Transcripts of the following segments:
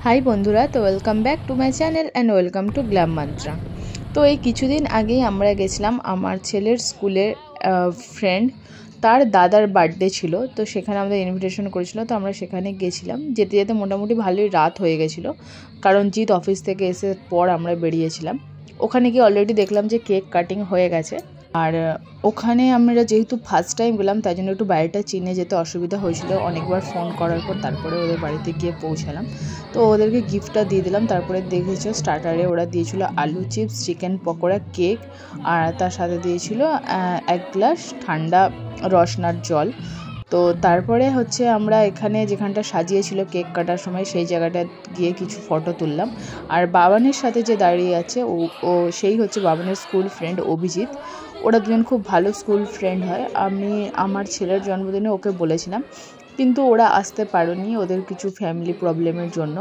High বন্ধুরা, তো welcome back to my channel and welcome to glam mantra. তো এই কিছুদিন আগেই আমরা গেছিলাম আমার ছেলের স্কুলের ফ্রেন্ড, তার দাদার বার্থডে ছিল। তো সেখানে আমাদের ইনভিটেশন করেছিল, তো আমরা সেখানে গেছিলাম। যেতে যেতে মোটামুটি ভালোই রাত হয়ে গেছিলো, কারণ জিৎ অফিস থেকে এসে পর আমরা বেরিয়েছিলাম। ওখানে গিয়ে অলরেডি দেখলাম যে কেক কাটিং হয়ে গেছে। আর ওখানে আমরা যেহেতু ফার্স্ট টাইম গেলাম, তাই জন্য একটু বাড়িটা চিনে যেতে অসুবিধা হয়েছিল। অনেকবার ফোন করার পর তারপরে ওদের বাড়িতে গিয়ে পৌঁছালাম। তো ওদেরকে গিফটটা দিয়ে দিলাম। তারপরে দেখেছো স্টার্টারে ওরা দিয়েছিল আলু চিপস, চিকেন পকোড়া, কেক, আর তার সাথে দিয়েছিল 1 গ্লাস ঠান্ডা রসনার জল। তো তারপরে হচ্ছে আমরা এখানে যেখানটা সাজিয়েছিল কেক কাটার সময়, সেই জায়গাটা গিয়ে কিছু ফটো তুললাম। আর বাবানের সাথে যে দাঁড়িয়ে আছে ও সেই হচ্ছে বাবানের স্কুল ফ্রেন্ড অভিজিৎ। ওরা দুজন খুব ভালো স্কুল ফ্রেন্ড হয়। আমি আমার ছেলের জন্মদিনে ওকে বলেছিলাম, কিন্তু ওরা আসতে পারেনি ওদের কিছু ফ্যামিলি প্রবলেমের জন্য।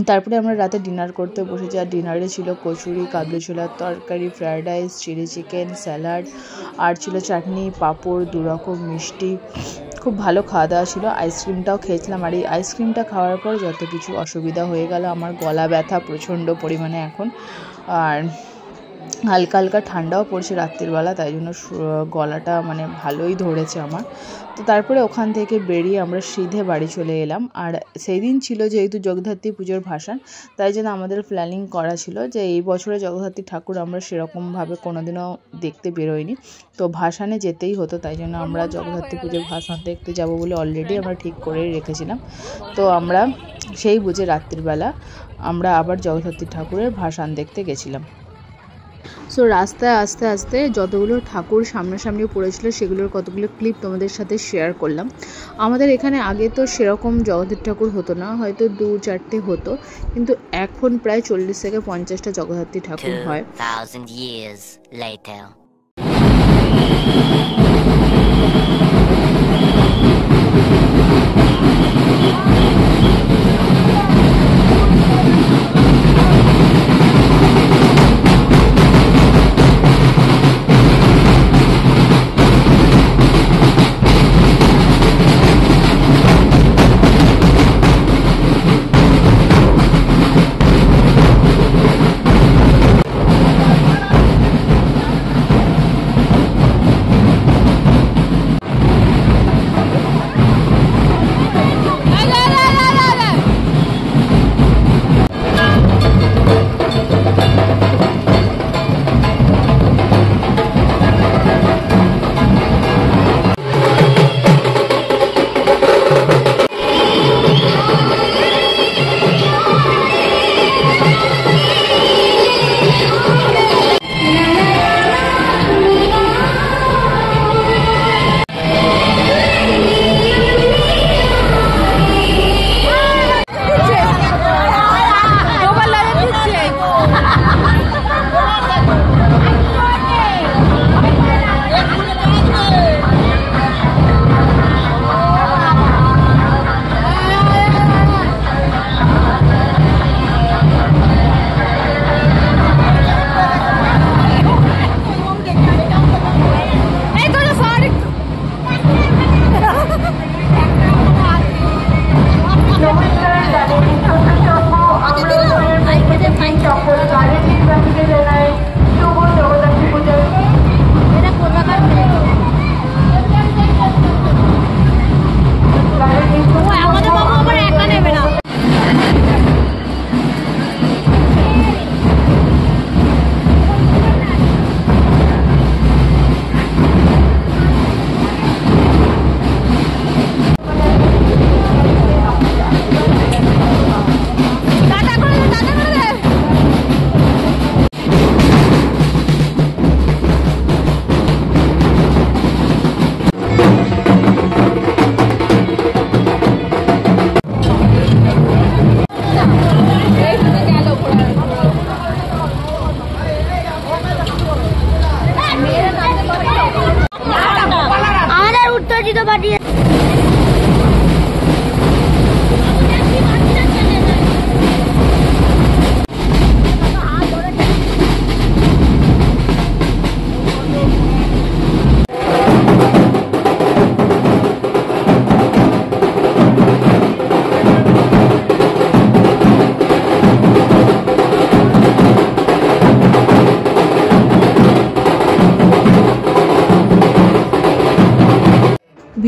তারপরে আমরা রাতে ডিনার করতে বসেছি। আর ডিনারে ছিল কচুরি, কাবলি ছোলার তরকারি, fried rice, chilli chicken, salad, আর ছিল চাটনি, পাঁপড়, 2 রকম মিষ্টি। খুব ভালো খাওয়া দাওয়া ছিল। আইসক্রিমটাও খেয়েছিলাম। আর এই আইসক্রিমটা খাওয়ার পর যত কিছু অসুবিধা হয়ে গেল। আমার গলা ব্যথা প্রচণ্ড পরিমাণে এখন, আর হালকা হালকা ঠান্ডাও পড়ছে রাত্রিবেলা, তাই জন্য গলাটা মানে ভালোই ধরেছে আমার। তো তারপরে ওখান থেকে বেরিয়ে আমরা সিধে বাড়ি চলে এলাম। আর সেই দিন ছিল যেহেতু জগদ্ধাত্রী পুজোর ভাসান, তাই জন্য আমাদের প্ল্যানিং করা ছিল যে এই বছরে জগদ্ধাত্রী ঠাকুর আমরা সেরকমভাবে কোনোদিনও দেখতে বেরোইনি, তো ভাসানে যেতেই হতো। তাই জন্য আমরা জগদ্ধাত্রী পুজোর ভাসান দেখতে যাব বলে অলরেডি আমরা ঠিক করেই রেখেছিলাম। তো আমরা সেই বুঝে রাত্রিবেলা আমরা আবার জগদ্ধাত্রী ঠাকুরের ভাসান দেখতে গেছিলাম। সো রাস্তায় আস্তে আস্তে যতগুলো ঠাকুর সামনাসামনি পড়েছিল সেগুলোর কতগুলো ক্লিপ তোমাদের সাথে শেয়ার করলাম। আমাদের এখানে আগে তো সেরকম জগদ্ধাত্রী ঠাকুর হতো না, হয়তো 2-4টে হতো, কিন্তু এখন প্রায় 40 থেকে 50টা জগদ্ধাত্রী ঠাকুর হয়। 2000 years later.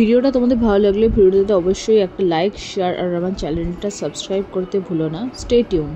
ভিডিওটা তোমাদের ভালো লাগলে ভিডিওটাতে অবশ্যই একটা লাইক, শেয়ার আর আমার চ্যানেলটা সাবস্ক্রাইব করতে ভুলো না। Stay tune.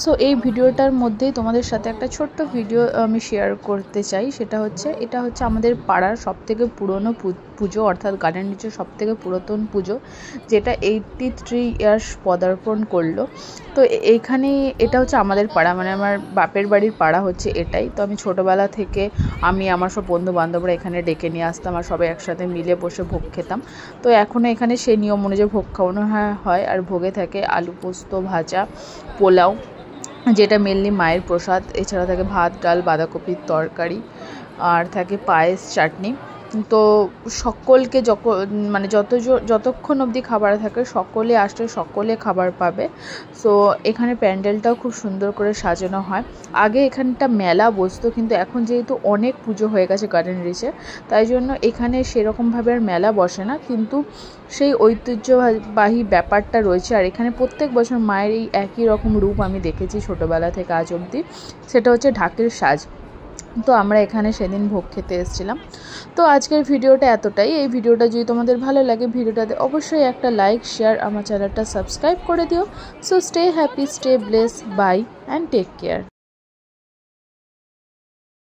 সো এই ভিডিওটার মধ্যেই তোমাদের সাথে একটা ছোট্ট ভিডিও আমি শেয়ার করতে চাই। এটা হচ্ছে আমাদের পাড়ার সবথেকে পুরনো পুজো, অর্থাৎ গার্ডেন রিচের সবথেকে পুরাতন পুজো, যেটা 83 ইয়ার্স পদার্পণ করলো। তো এইখানে এটা হচ্ছে আমাদের পাড়া, মানে আমার বাপের বাড়ির পাড়া হচ্ছে এটাই। তো আমি ছোটোবেলা থেকে আমার সব বন্ধু বান্ধবরা এখানে ডেকে নিয়ে আসতাম আর সবাই একসাথে মিলে বসে ভোগ খেতাম। তো এখনও এখানে সেই নিয়ম অনুযায়ী ভোগ খাওয়ানো হয়। আর ভোগে থাকে আলু পোস্ত, ভাজা, পোলাও, যেটা মেনলি মায়ের প্রসাদ। এছাড়া থাকে ভাত, ডাল, বাঁধাকপির তরকারি, আর থাকে পায়েস, চাটনি। তো সকলকে যতক্ষণ অবধি খাবার থাকে সকলে আসলে সকলে খাবার পাবে। সো এখানে প্যান্ডেলটাও খুব সুন্দর করে সাজানো হয়। আগে এখানটা মেলা বসতো, কিন্তু এখন যেহেতু অনেক পুজো হয়ে গেছে গার্ডেন রিচে, তাই জন্য এখানে সেরকমভাবে আর মেলা বসে না, কিন্তু সেই ঐতিহ্যবাহী ব্যাপারটা রয়েছে। আর এখানে প্রত্যেক বছর মায়ের এই একই রকম রূপ আমি দেখেছি ছোটোবেলা থেকে আজ অবধি, সেটা হচ্ছে ঢাকের সাজ। তো আমরা এখানে সেদিন ভোগ খেতে এসেছিলাম। তো আজকের ভিডিওটা এতটাই। এই ভিডিওটা যদি তোমাদের ভালো লাগে, ভিডিওটাতে অবশ্যই একটা লাইক, শেয়ার, আমার চ্যানেলটা সাবস্ক্রাইব করে দিও। So stay happy, stay bless, bye and take care.